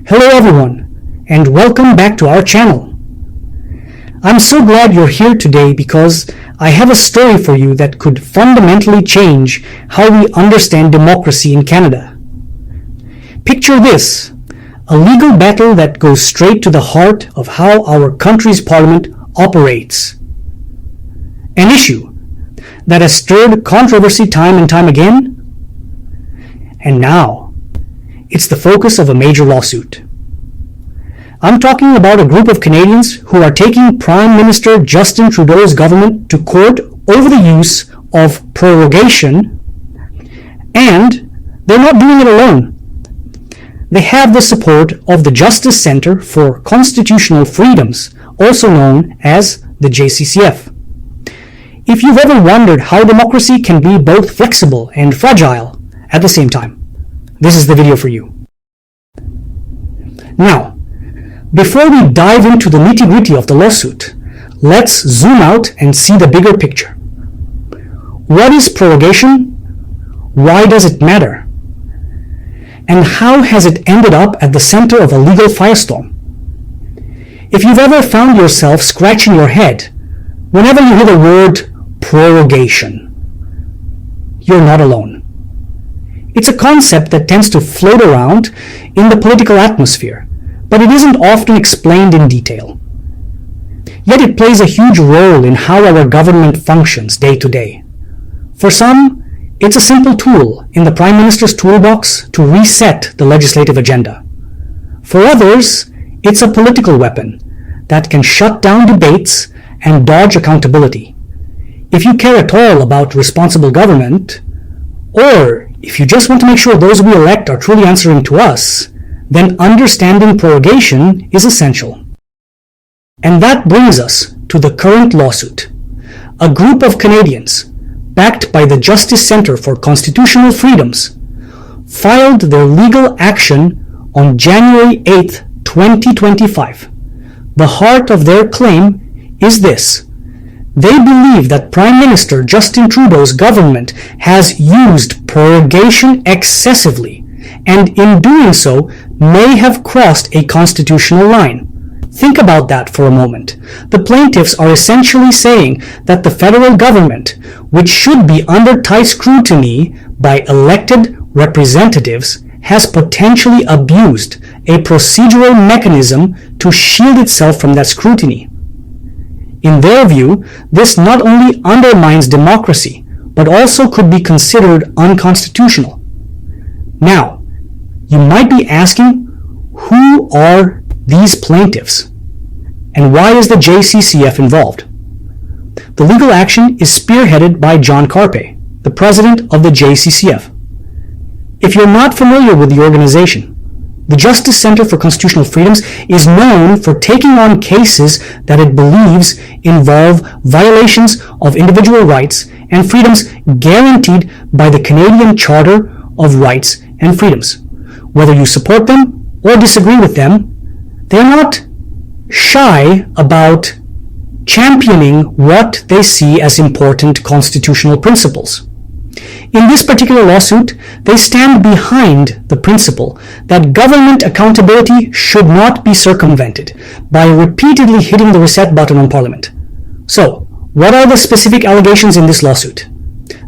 Hello everyone, and welcome back to our channel. I'm so glad you're here today because I have a story for you that could fundamentally change how we understand democracy in Canada. Picture this, a legal battle that goes straight to the heart of how our country's parliament operates. An issue that has stirred controversy time and time again, and now it's the focus of a major lawsuit. I'm talking about a group of Canadians who are taking Prime Minister Justin Trudeau's government to court over the use of prorogation, and they're not doing it alone. They have the support of the Justice Centre for Constitutional Freedoms, also known as the JCCF. If you've ever wondered how democracy can be both flexible and fragile at the same time, this is the video for you. Now, before we dive into the nitty-gritty of the lawsuit, let's zoom out and see the bigger picture. What is prorogation? Why does it matter? And how has it ended up at the center of a legal firestorm? If you've ever found yourself scratching your head whenever you hear the word prorogation, you're not alone. It's a concept that tends to float around in the political atmosphere, but it isn't often explained in detail. Yet it plays a huge role in how our government functions day to day. For some, it's a simple tool in the Prime Minister's toolbox to reset the legislative agenda. For others, it's a political weapon that can shut down debates and dodge accountability. If you care at all about responsible government, or if you just want to make sure those we elect are truly answering to us, then understanding prorogation is essential. And that brings us to the current lawsuit. A group of Canadians, backed by the Justice Centre for Constitutional Freedoms, filed their legal action on January 8, 2025. The heart of their claim is this. They believe that Prime Minister Justin Trudeau's government has used prorogation excessively, and in doing so may have crossed a constitutional line. Think about that for a moment. The plaintiffs are essentially saying that the federal government, which should be under tight scrutiny by elected representatives, has potentially abused a procedural mechanism to shield itself from that scrutiny. In their view, this not only undermines democracy, but also could be considered unconstitutional. Now, you might be asking, who are these plaintiffs? And why is the JCCF involved? The legal action is spearheaded by John Carpay, the president of the JCCF. If you're not familiar with the organization, the Justice Centre for Constitutional Freedoms is known for taking on cases that it believes involve violations of individual rights and freedoms guaranteed by the Canadian Charter of Rights and Freedoms. Whether you support them or disagree with them, they're not shy about championing what they see as important constitutional principles. In this particular lawsuit, they stand behind the principle that government accountability should not be circumvented by repeatedly hitting the reset button on Parliament. So, what are the specific allegations in this lawsuit?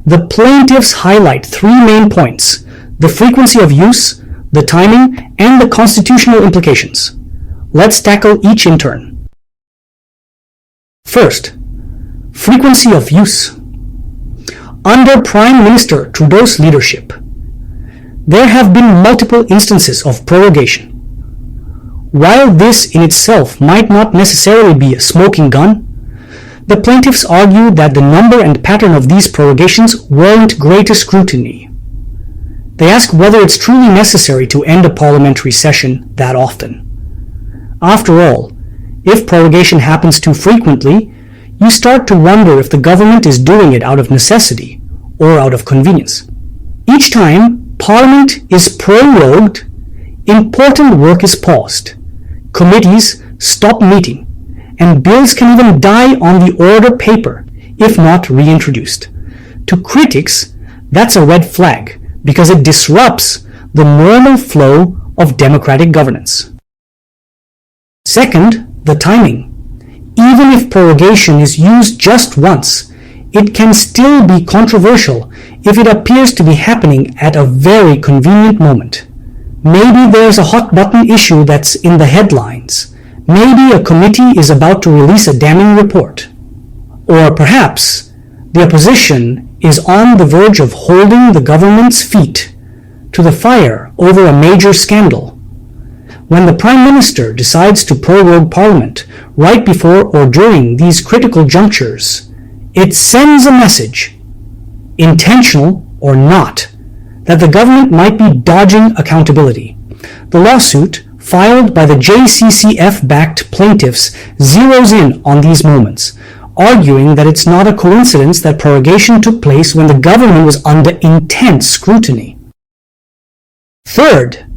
The plaintiffs highlight three main points: the frequency of use, the timing, and the constitutional implications. Let's tackle each in turn. First, frequency of use. Under Prime Minister Trudeau's leadership, there have been multiple instances of prorogation. While this in itself might not necessarily be a smoking gun, the plaintiffs argue that the number and pattern of these prorogations warrant greater scrutiny. They ask whether it's truly necessary to end a parliamentary session that often. After all, if prorogation happens too frequently, you start to wonder if the government is doing it out of necessity or out of convenience. Each time Parliament is prorogued, important work is paused, committees stop meeting, and bills can even die on the order paper if not reintroduced. To critics, that's a red flag because it disrupts the normal flow of democratic governance. Second, the timing. Even if prorogation is used just once, it can still be controversial if it appears to be happening at a very convenient moment. Maybe there's a hot button issue that's in the headlines. Maybe a committee is about to release a damning report. Or perhaps the opposition is on the verge of holding the government's feet to the fire over a major scandal. When the Prime Minister decides to prorogue Parliament right before or during these critical junctures, it sends a message, intentional or not, that the government might be dodging accountability. The lawsuit, filed by the JCCF-backed plaintiffs, zeroes in on these moments, arguing that it's not a coincidence that prorogation took place when the government was under intense scrutiny. Third,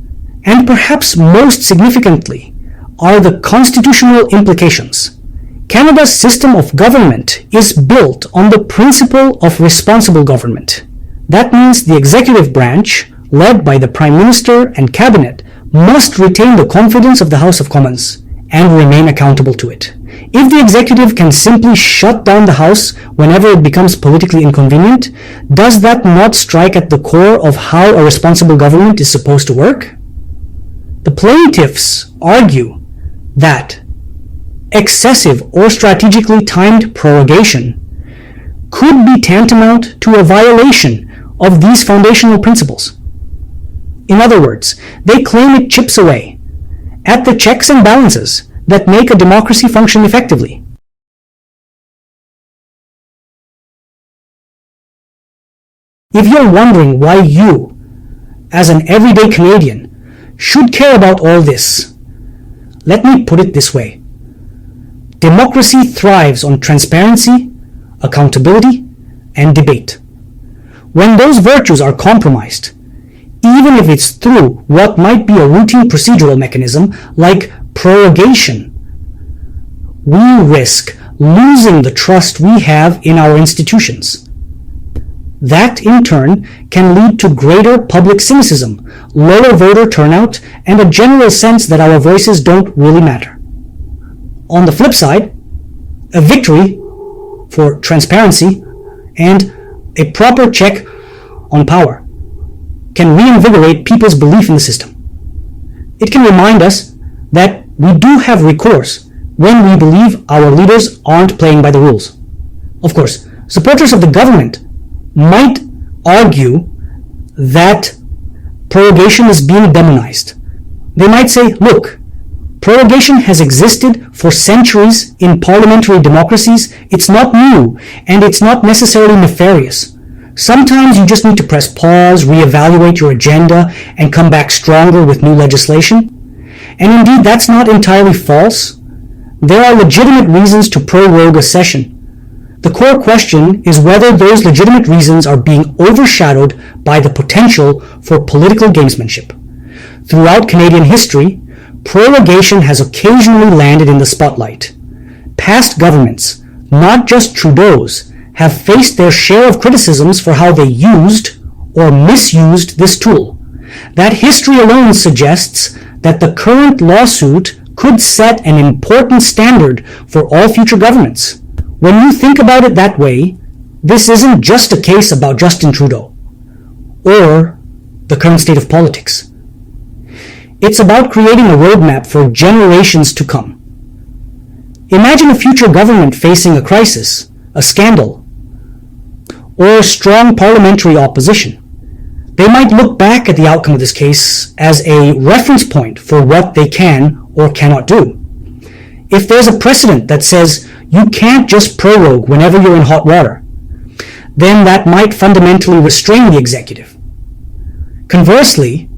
and perhaps most significantly, are the constitutional implications. Canada's system of government is built on the principle of responsible government. That means the executive branch, led by the Prime Minister and Cabinet, must retain the confidence of the House of Commons and remain accountable to it. If the executive can simply shut down the House whenever it becomes politically inconvenient, does that not strike at the core of how a responsible government is supposed to work? The plaintiffs argue that excessive or strategically timed prorogation could be tantamount to a violation of these foundational principles. In other words, they claim it chips away at the checks and balances that make a democracy function effectively. If you're wondering why you, as an everyday Canadian, should care about all this, let me put it this way. Democracy thrives on transparency, accountability, and debate. When those virtues are compromised, even if it's through what might be a routine procedural mechanism like prorogation, we risk losing the trust we have in our institutions. That, in turn, can lead to greater public cynicism, lower voter turnout, and a general sense that our voices don't really matter. On the flip side, a victory for transparency and a proper check on power can reinvigorate people's belief in the system. It can remind us that we do have recourse when we believe our leaders aren't playing by the rules. Of course, supporters of the government might argue that prorogation is being demonized. They might say, look, prorogation has existed for centuries in parliamentary democracies. It's not new, and it's not necessarily nefarious. Sometimes you just need to press pause, reevaluate your agenda, and come back stronger with new legislation. And indeed, that's not entirely false. There are legitimate reasons to prorogue a session. The core question is whether those legitimate reasons are being overshadowed by the potential for political gamesmanship. Throughout Canadian history, prorogation has occasionally landed in the spotlight. Past governments, not just Trudeau's, have faced their share of criticisms for how they used or misused this tool. That history alone suggests that the current lawsuit could set an important standard for all future governments. When you think about it that way, this isn't just a case about Justin Trudeau or the current state of politics. It's about creating a roadmap for generations to come. Imagine a future government facing a crisis, a scandal, or strong parliamentary opposition. They might look back at the outcome of this case as a reference point for what they can or cannot do. If there's a precedent that says you can't just prorogue whenever you're in hot water, then that might fundamentally restrain the executive. Conversely,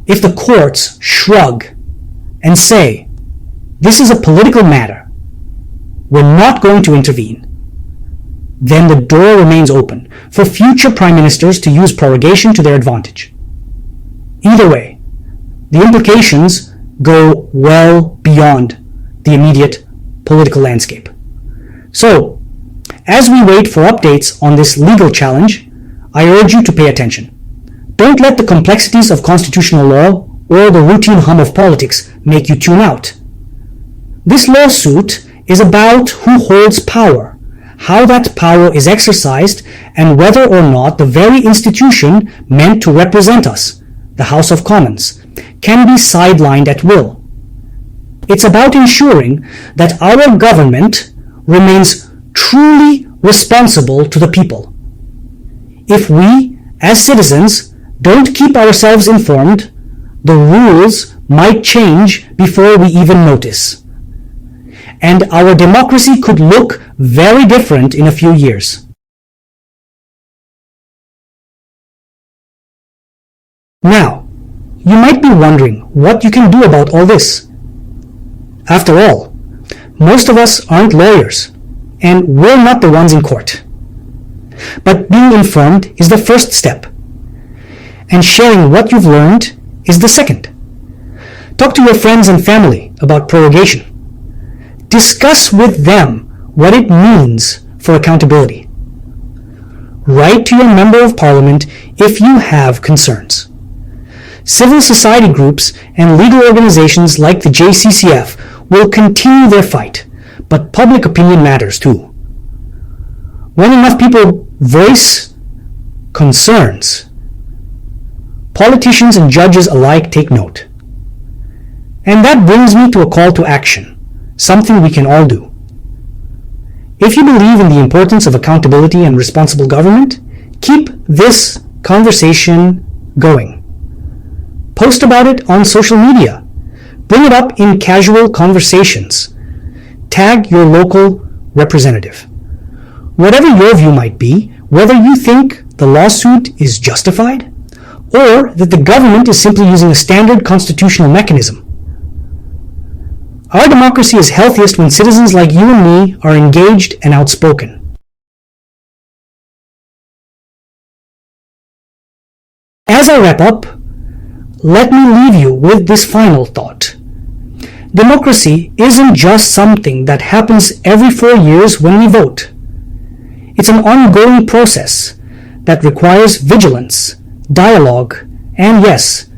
if the courts shrug and say, this is a political matter, we're not going to intervene, then the door remains open for future prime ministers to use prorogation to their advantage. Either way, the implications go well beyond the immediate political landscape. So, as we wait for updates on this legal challenge, I urge you to pay attention. Don't let the complexities of constitutional law or the routine hum of politics make you tune out. This lawsuit is about who holds power, how that power is exercised, and whether or not the very institution meant to represent us, the House of Commons, can be sidelined at will. It's about ensuring that our government remains truly responsible to the people. If we, as citizens, don't keep ourselves informed, the rules might change before we even notice. And our democracy could look very different in a few years. Now, you might be wondering what you can do about all this. After all, most of us aren't lawyers, and we're not the ones in court. But being informed is the first step, and sharing what you've learned is the second. Talk to your friends and family about prorogation. Discuss with them what it means for accountability. Write to your member of parliament if you have concerns. Civil society groups and legal organizations like the JCCF will continue their fight, but public opinion matters too. When enough people voice concerns, politicians and judges alike take note. And that brings me to a call to action, something we can all do. If you believe in the importance of accountability and responsible government, keep this conversation going. Post about it on social media. Bring it up in casual conversations. Tag your local representative. Whatever your view might be, whether you think the lawsuit is justified or that the government is simply using a standard constitutional mechanism. Our democracy is healthiest when citizens like you and me are engaged and outspoken. As I wrap up, let me leave you with this final thought. Democracy isn't just something that happens every 4 years when we vote. It's an ongoing process that requires vigilance, dialogue, and yes,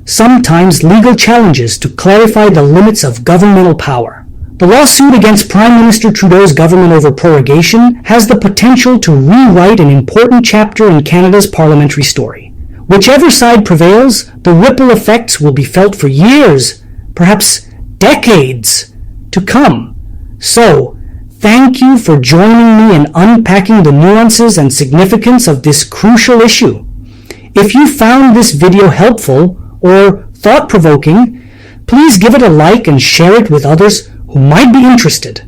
sometimes legal challenges to clarify the limits of governmental power. The lawsuit against Prime Minister Trudeau's government over prorogation has the potential to rewrite an important chapter in Canada's parliamentary story. Whichever side prevails, the ripple effects will be felt for years, perhaps decades to come. So, thank you for joining me in unpacking the nuances and significance of this crucial issue. If you found this video helpful or thought-provoking, please give it a like and share it with others who might be interested.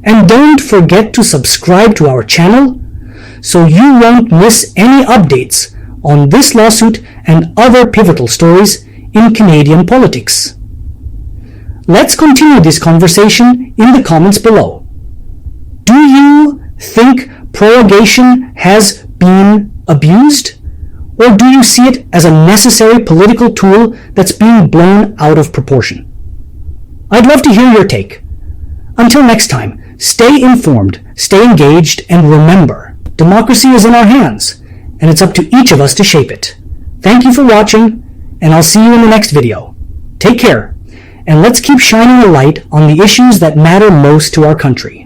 And don't forget to subscribe to our channel so you won't miss any updates on this lawsuit and other pivotal stories in Canadian politics. Let's continue this conversation in the comments below. Do you think prorogation has been abused? Or do you see it as a necessary political tool that's being blown out of proportion? I'd love to hear your take. Until next time, stay informed, stay engaged, and remember, democracy is in our hands, and it's up to each of us to shape it. Thank you for watching, and I'll see you in the next video. Take care, and let's keep shining a light on the issues that matter most to our country.